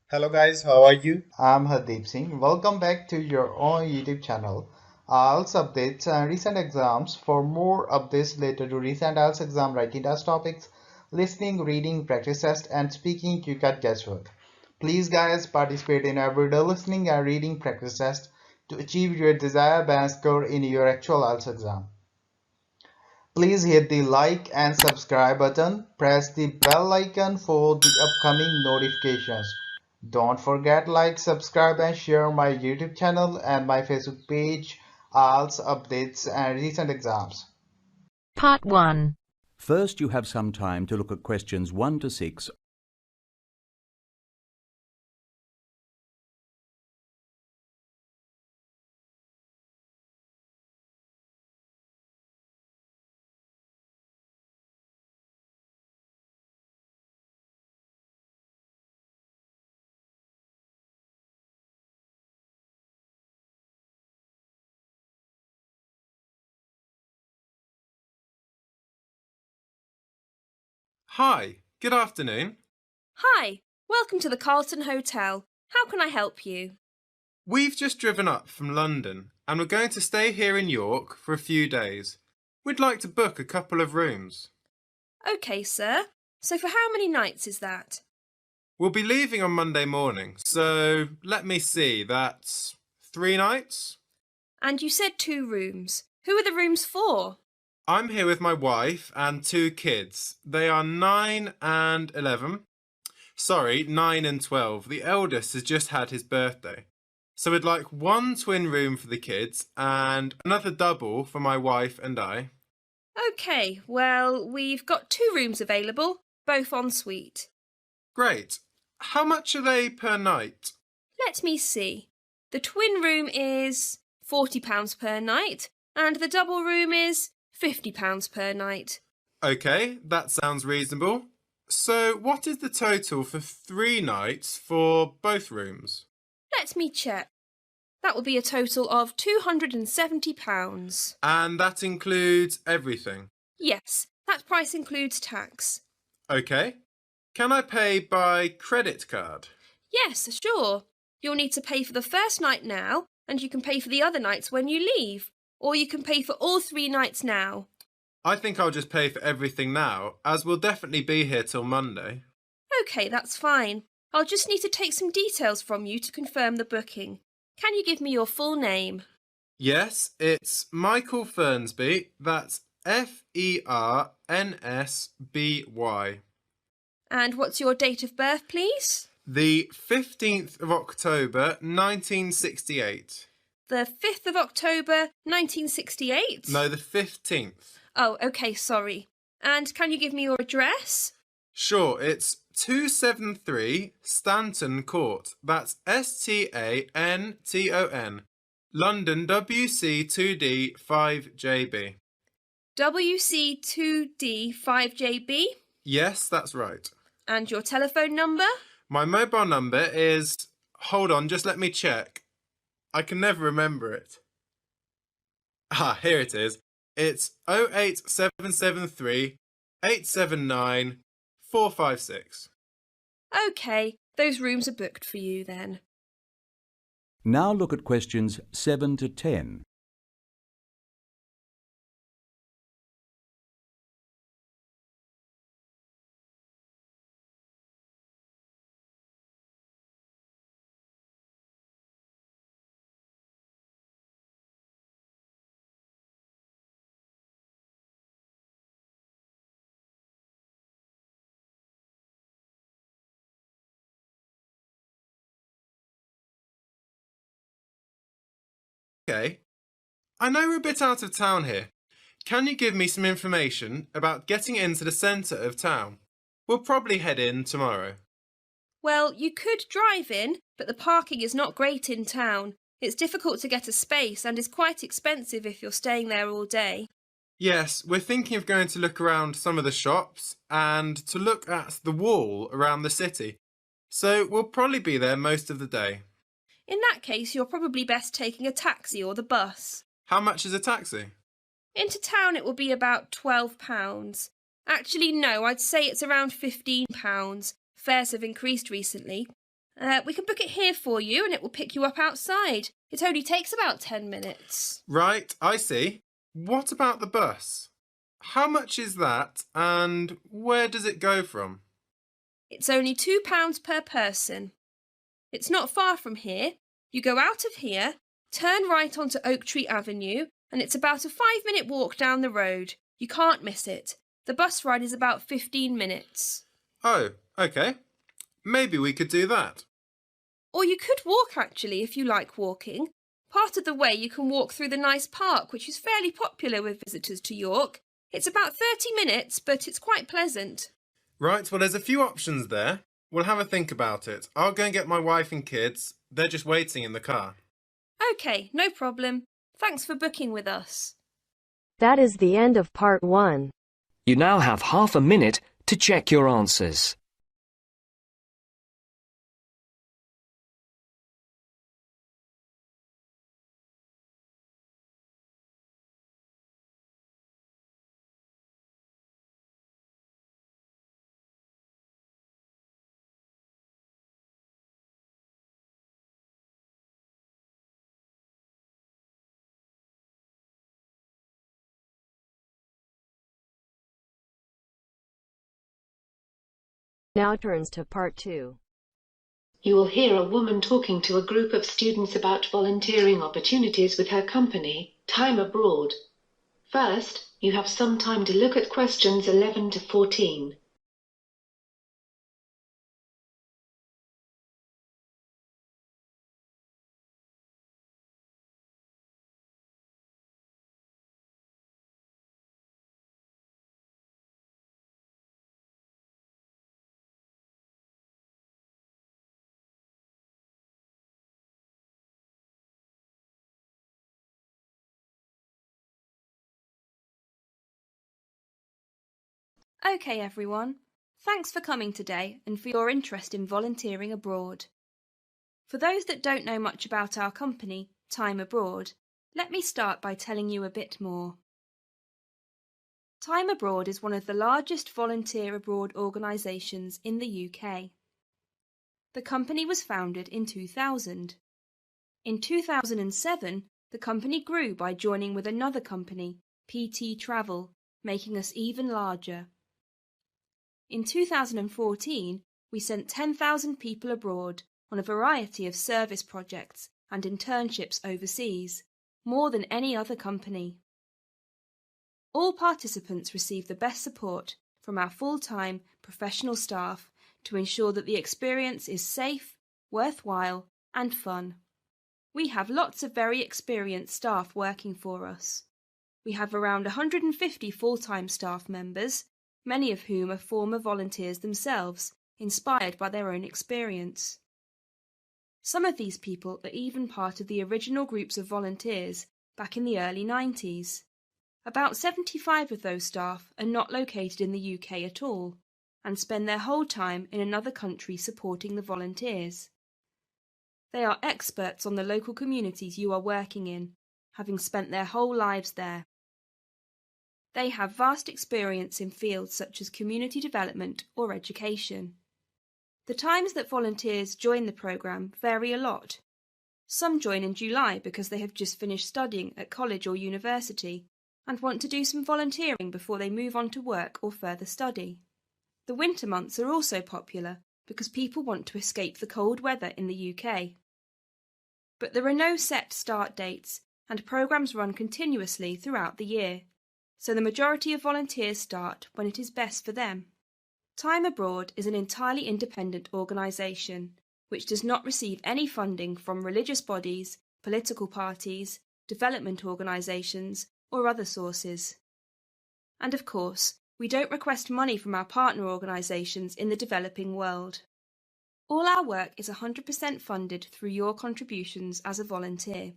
Hello guys, how are you? I'm Hardeep Singh. Welcome back to your own YouTube channel. IELTS updates and recent exams. For more updates related to recent IELTS exam writing test topics, listening, reading, practice test, and speaking, you got guesswork. Please, guys, participate in everyday listening and reading practice test to achieve your desired band score in your actual IELTS exam. Please hit the like and subscribe button. Press the bell icon for the upcoming notifications. Don't forget like, subscribe and share my YouTube channel and my Facebook page, IELTS updates and recent exams. Part 1. First, you have some time to look at questions 1 to 6. Hi, good afternoon. Hi, welcome to the Carlton Hotel. How can I help you? We've just driven up from London and we're going to stay here in York for a few days. We'd like to book a couple of rooms. OK, sir. So for how many nights is that? We'll be leaving on Monday morning, so let me see, that's 3 nights? And you said 2 rooms. Who are the rooms for? I'm here with my wife and 2 kids. They are 9 and 11. Sorry, 9 and 12. The eldest has just had his birthday. So we'd like 1 twin room for the kids and another double for my wife and I. OK, well, we've got 2 rooms available, both en suite. Great. How much are they per night? Let me see. The twin room is £40 per night and the double room is £50 per night. OK, that sounds reasonable. So what is the total for 3 nights for both rooms? Let me check. That will be a total of £270. And that includes everything? Yes, that price includes tax. OK. Can I pay by credit card? Yes, sure. You'll need to pay for the first night now, and you can pay for the other nights when you leave. Or you can pay for all 3 nights now. I think I'll just pay for everything now, as we'll definitely be here till Monday. OK, that's fine. I'll just need to take some details from you to confirm the booking. Can you give me your full name? Yes, it's Michael Fernsby. That's Fernsby. And what's your date of birth, please? The 15th of October, 1968. The 5th of October, 1968? No, the 15th. Oh, OK, sorry. And can you give me your address? Sure, it's 273 Stanton Court. That's Stanton, London WC2D 5JB. WC2D 5JB? Yes, that's right. And your telephone number? My mobile number is... Hold on, just let me check. I can never remember it. Ah, here it is. It's 08773 879 456. OK, those rooms are booked for you then. Now look at questions 7 to 10. Okay. I know we're a bit out of town here. Can you give me some information about getting into the centre of town? We'll probably head in tomorrow. Well, you could drive in, but the parking is not great in town. It's difficult to get a space and is quite expensive if you're staying there all day. Yes, we're thinking of going to look around some of the shops and to look at the wall around the city. So we'll probably be there most of the day. In that case, you're probably best taking a taxi or the bus. How much is a taxi? Into town it will be about £12. Actually, no, I'd say it's around £15. Fares have increased recently. We can book it here for you and it will pick you up outside. It only takes about 10 minutes. Right, I see. What about the bus? How much is that and where does it go from? It's only £2 per person. It's not far from here. You go out of here, turn right onto Oak Tree Avenue, and it's about a 5-minute walk down the road. You can't miss it. The bus ride is about 15 minutes. Oh, okay. Maybe we could do that. Or you could walk actually if you like walking. Part of the way you can walk through the nice park, which is fairly popular with visitors to York. It's about 30 minutes, but it's quite pleasant. Right, well, there's a few options there. We'll have a think about it. I'll go and get my wife and kids. They're just waiting in the car. OK, no problem. Thanks for booking with us. That is the end of part 1. You now have half a minute to check your answers. Now turns to part 2. You will hear a woman talking to a group of students about volunteering opportunities with her company, Time Abroad. First, you have some time to look at questions 11 to 14. OK, everyone. Thanks for coming today and for your interest in volunteering abroad. For those that don't know much about our company, Time Abroad, let me start by telling you a bit more. Time Abroad is one of the largest volunteer abroad organisations in the UK. The company was founded in 2000. In 2007, the company grew by joining with another company, PT Travel, making us even larger. In 2014, we sent 10,000 people abroad on a variety of service projects and internships overseas, more than any other company. All participants receive the best support from our full-time professional staff to ensure that the experience is safe, worthwhile, and fun. We have lots of very experienced staff working for us. We have around 150 full-time staff members, many of whom are former volunteers themselves, inspired by their own experience. Some of these people are even part of the original groups of volunteers back in the early 90s. About 75 of those staff are not located in the UK at all, and spend their whole time in another country supporting the volunteers. They are experts on the local communities you are working in, having spent their whole lives there. They have vast experience in fields such as community development or education. The times that volunteers join the programme vary a lot. Some join in July because they have just finished studying at college or university and want to do some volunteering before they move on to work or further study. The winter months are also popular because people want to escape the cold weather in the UK. But there are no set start dates, and programmes run continuously throughout the year, so the majority of volunteers start when it is best for them. Time Abroad is an entirely independent organisation, which does not receive any funding from religious bodies, political parties, development organisations, or other sources. And of course, we don't request money from our partner organisations in the developing world. All our work is 100% funded through your contributions as a volunteer.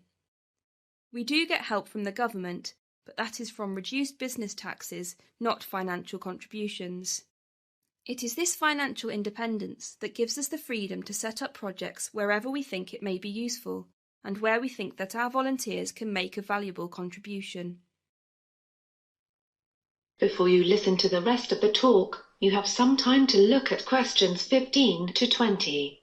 We do get help from the government, but that is from reduced business taxes, not financial contributions. It is this financial independence that gives us the freedom to set up projects wherever we think it may be useful, and where we think that our volunteers can make a valuable contribution. Before you listen to the rest of the talk, you have some time to look at questions 15 to 20.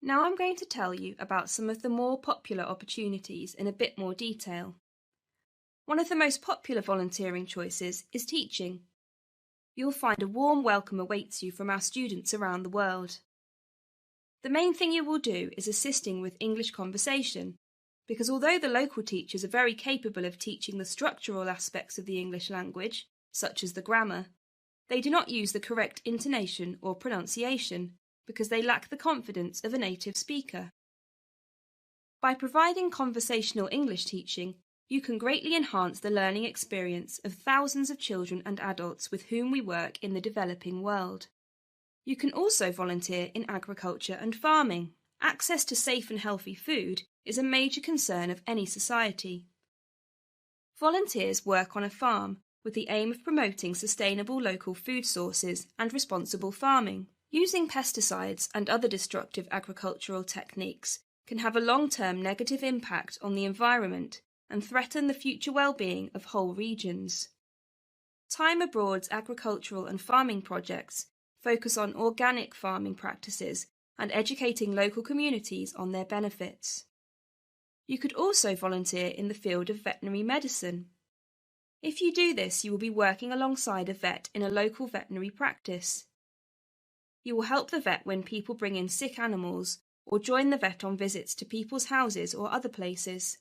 Now I'm going to tell you about some of the more popular opportunities in a bit more detail. One of the most popular volunteering choices is teaching. You'll find a warm welcome awaits you from our students around the world. The main thing you will do is assisting with English conversation, because although the local teachers are very capable of teaching the structural aspects of the English language, such as the grammar, they do not use the correct intonation or pronunciation because they lack the confidence of a native speaker. By providing conversational English teaching, you can greatly enhance the learning experience of thousands of children and adults with whom we work in the developing world. You can also volunteer in agriculture and farming. Access to safe and healthy food is a major concern of any society. Volunteers work on a farm with the aim of promoting sustainable local food sources and responsible farming. Using pesticides and other destructive agricultural techniques can have a long-term negative impact on the environment and threaten the future well-being of whole regions. Time Abroad's agricultural and farming projects focus on organic farming practices and educating local communities on their benefits. You could also volunteer in the field of veterinary medicine. If you do this, you will be working alongside a vet in a local veterinary practice. You will help the vet when people bring in sick animals or join the vet on visits to people's houses or other places.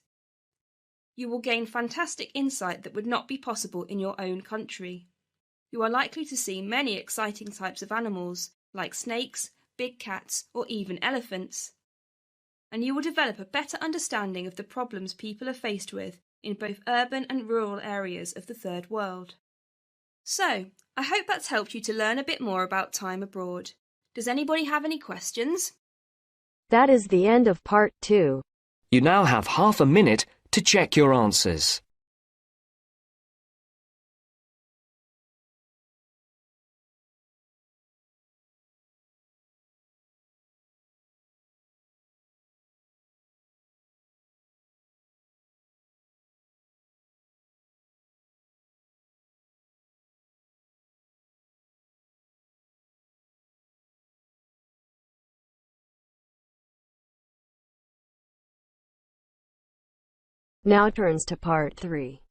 You will gain fantastic insight that would not be possible in your own country. You are likely to see many exciting types of animals, like snakes, big cats, or even elephants. And you will develop a better understanding of the problems people are faced with in both urban and rural areas of the Third World. So, I hope that's helped you to learn a bit more about time abroad. Does anybody have any questions? That is the end of part 2. You now have half a minute to check your answers. Now turns to part 3.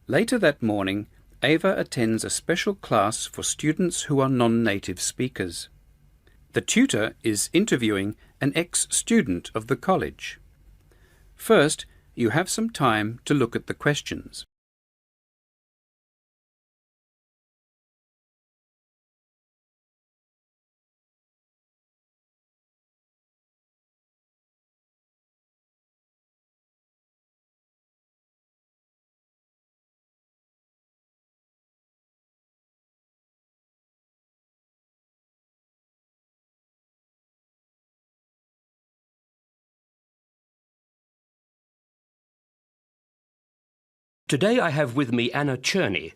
Later that morning, Ava attends a special class for students who are non-native speakers. The tutor is interviewing an ex-student of the college. First, you have some time to look at the questions. Today I have with me Anna Cherney,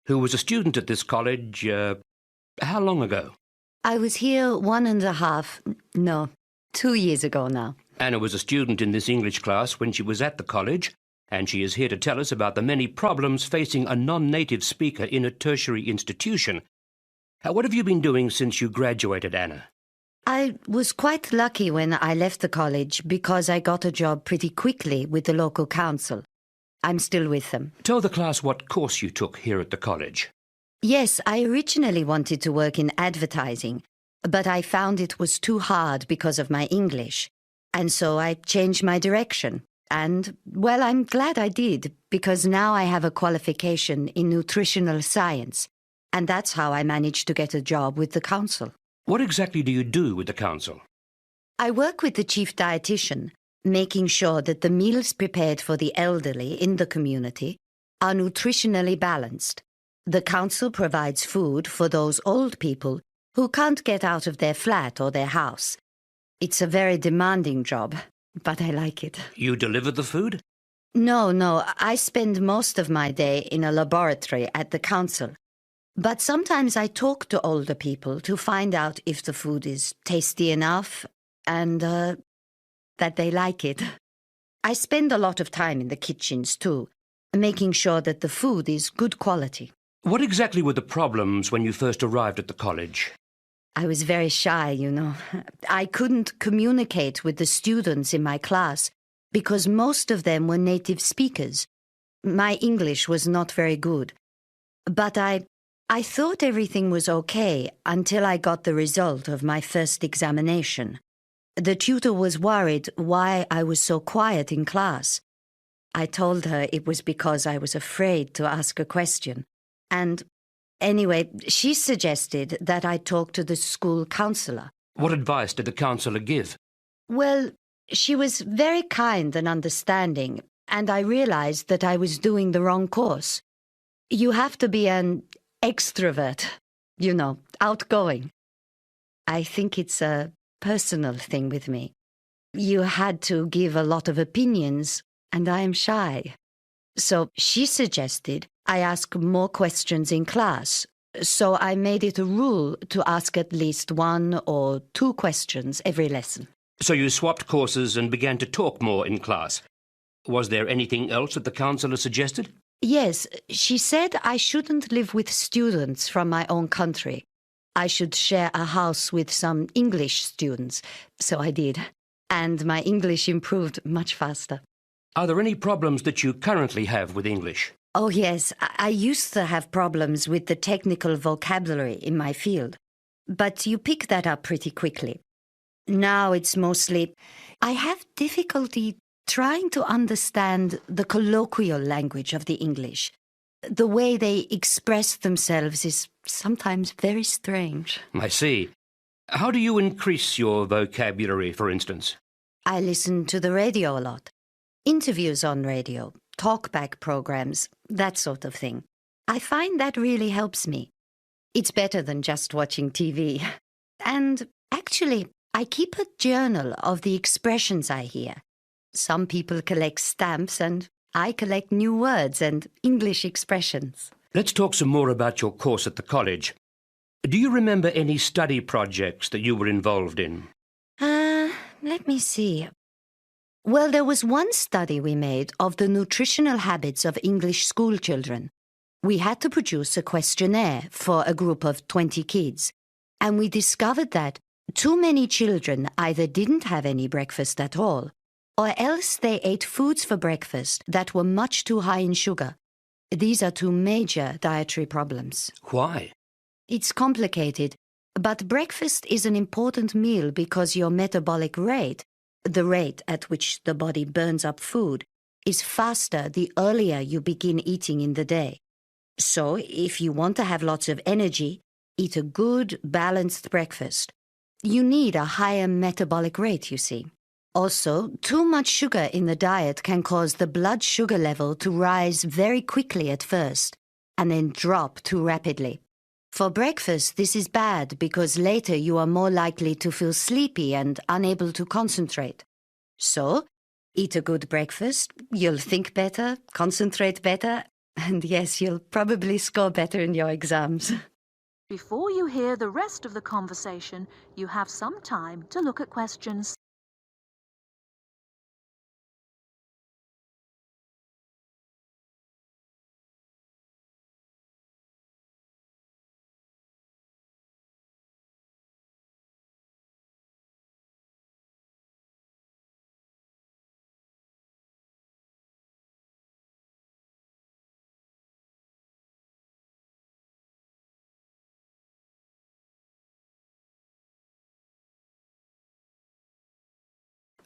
who was a student at this college, how long ago? I was here 2 years ago now. Anna was a student in this English class when she was at the college, and she is here to tell us about the many problems facing a non-native speaker in a tertiary institution. What have you been doing since you graduated, Anna? I was quite lucky when I left the college because I got a job pretty quickly with the local council. I'm still with them. Tell the class what course you took here at the college. Yes, I originally wanted to work in advertising, but I found it was too hard because of my English. And so I changed my direction. And, well, I'm glad I did, because now I have a qualification in nutritional science. And that's how I managed to get a job with the council. What exactly do you do with the council? I work with the chief dietitian, making sure that the meals prepared for the elderly in the community are nutritionally balanced. The council provides food for those old people who can't get out of their flat or their house. It's a very demanding job, but I like it. You deliver the food? No, I spend most of my day in a laboratory at the council. But sometimes I talk to older people to find out if the food is tasty enough and that they like it. I spend a lot of time in the kitchens too, making sure that the food is good quality. What exactly were the problems when you first arrived at the college? I was very shy, you know. I couldn't communicate with the students in my class because most of them were native speakers. My English was not very good. But I thought everything was okay until I got the result of my first examination. The tutor was worried why I was so quiet in class. I told her it was because I was afraid to ask a question. And anyway, she suggested that I talk to the school counselor. What advice did the counselor give? Well, she was very kind and understanding, and I realized that I was doing the wrong course. You have to be an extrovert, you know, outgoing. I think it's a personal thing with me. You had to give a lot of opinions, and I am shy. So she suggested I ask more questions in class. So I made it a rule to ask at least 1 or 2 questions every lesson. So you swapped courses and began to talk more in class. Was there anything else that the counselor suggested? Yes, she said I shouldn't live with students from my own country. I should share a house with some English students. So I did. And my English improved much faster. Are there any problems that you currently have with English? Oh, yes. I used to have problems with the technical vocabulary in my field. But you pick that up pretty quickly. Now it's mostly, I have difficulty trying to understand the colloquial language of the English. The way they express themselves is sometimes very strange. I see. How do you increase your vocabulary, for instance? I listen to the radio a lot. Interviews on radio, talkback programs, that sort of thing. I find that really helps me. It's better than just watching TV. And actually, I keep a journal of the expressions I hear. Some people collect stamps and I collect new words and English expressions. Let's talk some more about your course at the college. Do you remember any study projects that you were involved in? Let me see. Well, there was one study we made of the nutritional habits of English school children. We had to produce a questionnaire for a group of 20 kids, and we discovered that too many children either didn't have any breakfast at all, or else they ate foods for breakfast that were much too high in sugar. These are 2 major dietary problems. Why? It's complicated, but breakfast is an important meal because your metabolic rate, the rate at which the body burns up food, is faster the earlier you begin eating in the day. So, if you want to have lots of energy, eat a good, balanced breakfast. You need a higher metabolic rate, you see. Also, too much sugar in the diet can cause the blood sugar level to rise very quickly at first, and then drop too rapidly. For breakfast, this is bad because later you are more likely to feel sleepy and unable to concentrate. So, eat a good breakfast, you'll think better, concentrate better, and yes, you'll probably score better in your exams. Before you hear the rest of the conversation, you have some time to look at questions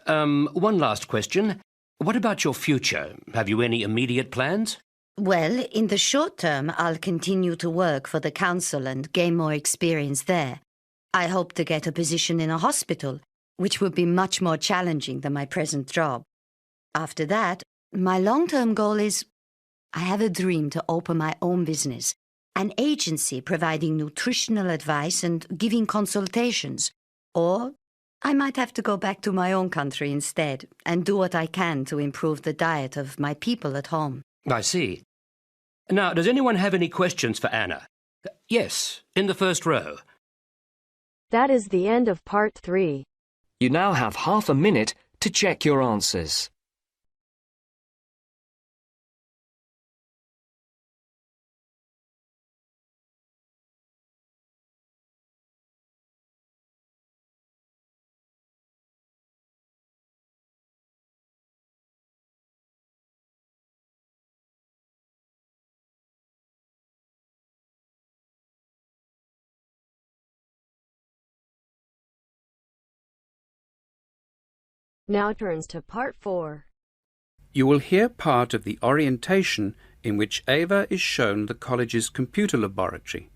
One last question. What about your future? Have you any immediate plans? Well, in the short term, I'll continue to work for the council and gain more experience there. I hope to get a position in a hospital, which would be much more challenging than my present job. After that, my long-term goal is, I have a dream to open my own business, an agency providing nutritional advice and giving consultations. Or I might have to go back to my own country instead and do what I can to improve the diet of my people at home. I see. Now, does anyone have any questions for Anna? Yes, in the first row. That is the end of part 3. You now have half a minute to check your answers. Now turns to Part 4. You will hear part of the orientation in which Ava is shown the college's computer laboratory.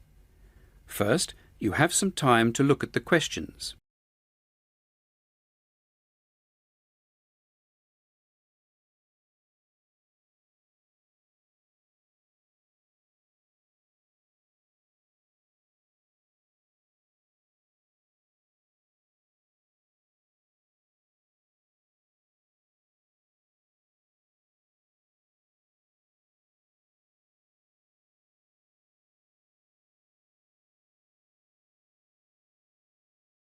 First, you have some time to look at the questions.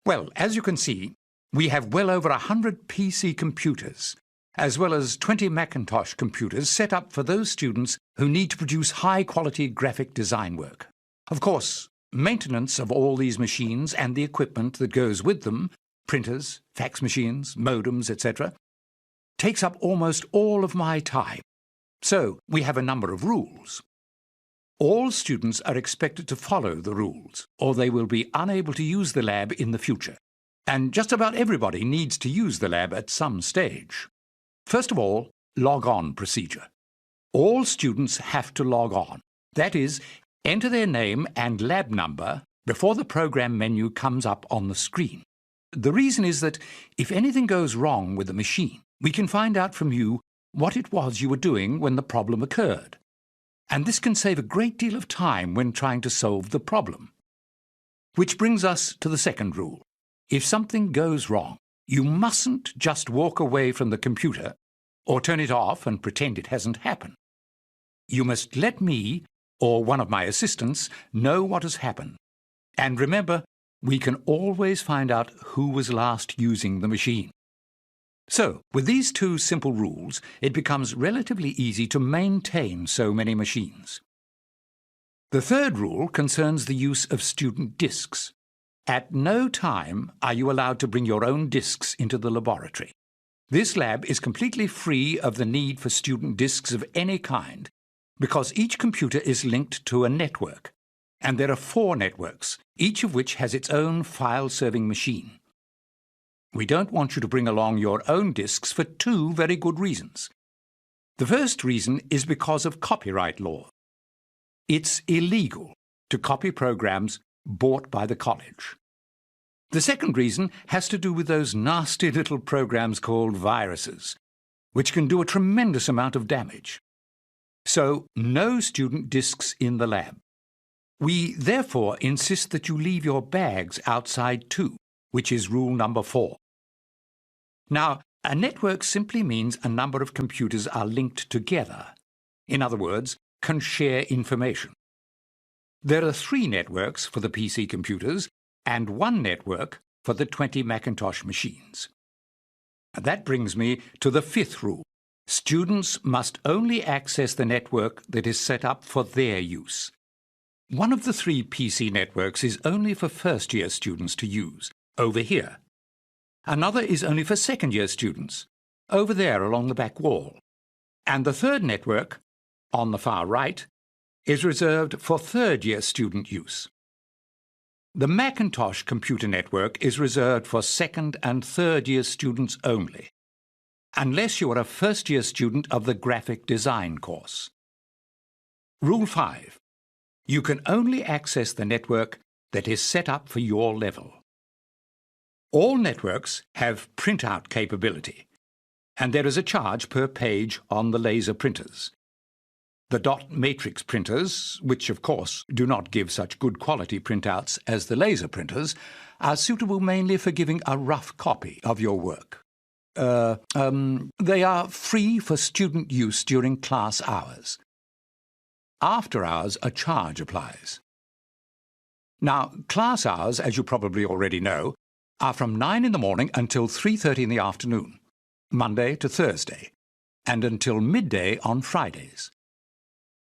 Well, as you can see, we have well over 100 PC computers, as well as 20 Macintosh computers set up for those students who need to produce high-quality graphic design work. Of course, maintenance of all these machines and the equipment that goes with them, printers, fax machines, modems, etc., takes up almost all of my time. So, we have a number of rules. All students are expected to follow the rules, or they will be unable to use the lab in the future. And just about everybody needs to use the lab at some stage. First of all, log-on procedure. All students have to log on. That is, enter their name and lab number before the program menu comes up on the screen. The reason is that if anything goes wrong with the machine, we can find out from you what it was you were doing when the problem occurred. And this can save a great deal of time when trying to solve the problem. Which brings us to the second rule. If something goes wrong, you mustn't just walk away from the computer or turn it off and pretend it hasn't happened. You must let me or one of my assistants know what has happened. And remember, we can always find out who was last using the machine. So, with these two simple rules, it becomes relatively easy to maintain so many machines. The third rule concerns the use of student disks. At no time are you allowed to bring your own disks into the laboratory. This lab is completely free of the need for student disks of any kind, because each computer is linked to a network, and there are 4 networks, each of which has its own file-serving machine. We don't want you to bring along your own disks for 2 very good reasons. The first reason is because of copyright law. It's illegal to copy programs bought by the college. The second reason has to do with those nasty little programs called viruses, which can do a tremendous amount of damage. So, no student disks in the lab. We therefore insist that you leave your bags outside too, which is rule number 4. Now, a network simply means a number of computers are linked together. In other words, can share information. There are 3 networks for the PC computers and 1 network for the 20 Macintosh machines. That brings me to the 5th rule. Students must only access the network that is set up for their use. One of the 3 PC networks is only for first-year students to use, over here. Another is only for second-year students, over there along the back wall. And the third network, on the far right, is reserved for third-year student use. The Macintosh computer network is reserved for second- and third-year students only, unless you are a first-year student of the graphic design course. Rule 5. You can only access the network that is set up for your level. All networks have printout capability, and there is a charge per page on the laser printers. The dot matrix printers, which of course do not give such good quality printouts as the laser printers, are suitable mainly for giving a rough copy of your work. They are free for student use during class hours. After hours, a charge applies. Now, class hours, as you probably already know, are from 9 in the morning until 3:30 in the afternoon, Monday to Thursday, and until midday on Fridays.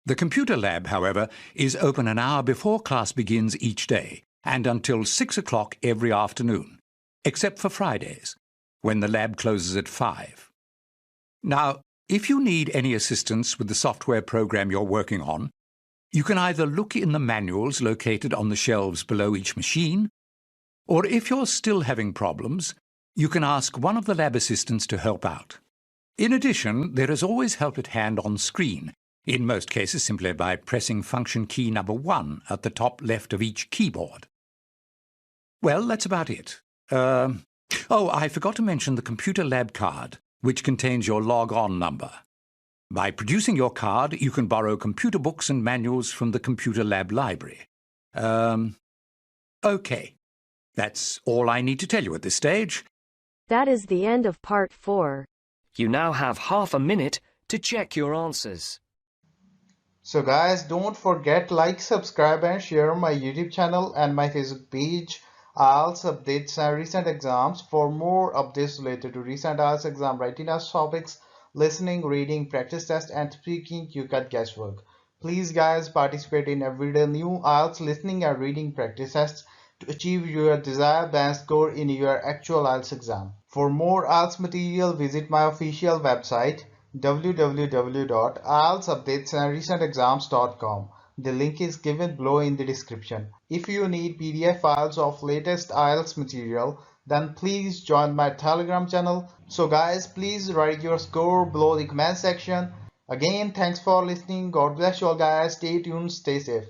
The computer lab, however, is open an hour before class begins each day, and until 6 o'clock every afternoon, except for Fridays, when the lab closes at 5. Now, if you need any assistance with the software program you're working on, you can either look in the manuals located on the shelves below each machine, or if you're still having problems, you can ask one of the lab assistants to help out. In addition, there is always help at hand on screen, in most cases simply by pressing function key number 1 at the top left of each keyboard. Well, that's about it. Oh, I forgot to mention the computer lab card, which contains your log-on number. By producing your card, you can borrow computer books and manuals from the computer lab library. Okay. That's all I need to tell you at this stage. That is the end of part 4. You now have half a minute to check your answers. So guys, don't forget like, subscribe and share my YouTube channel and my Facebook page, IELTS updates and recent exams. For more updates related to recent IELTS exam writing test topics, listening, reading, practice test and speaking, you got guesswork. Please guys, participate in everyday new IELTS listening and reading practice tests to achieve your desired band score in your actual IELTS exam. For more IELTS material, visit my official website www.ieltsupdatesandrecentexams.com. The link is given below in the description. If you need PDF files of latest IELTS material, then please join my Telegram channel. So guys, please write your score below the comment section. Again, thanks for listening. God bless you all guys. Stay tuned, stay safe.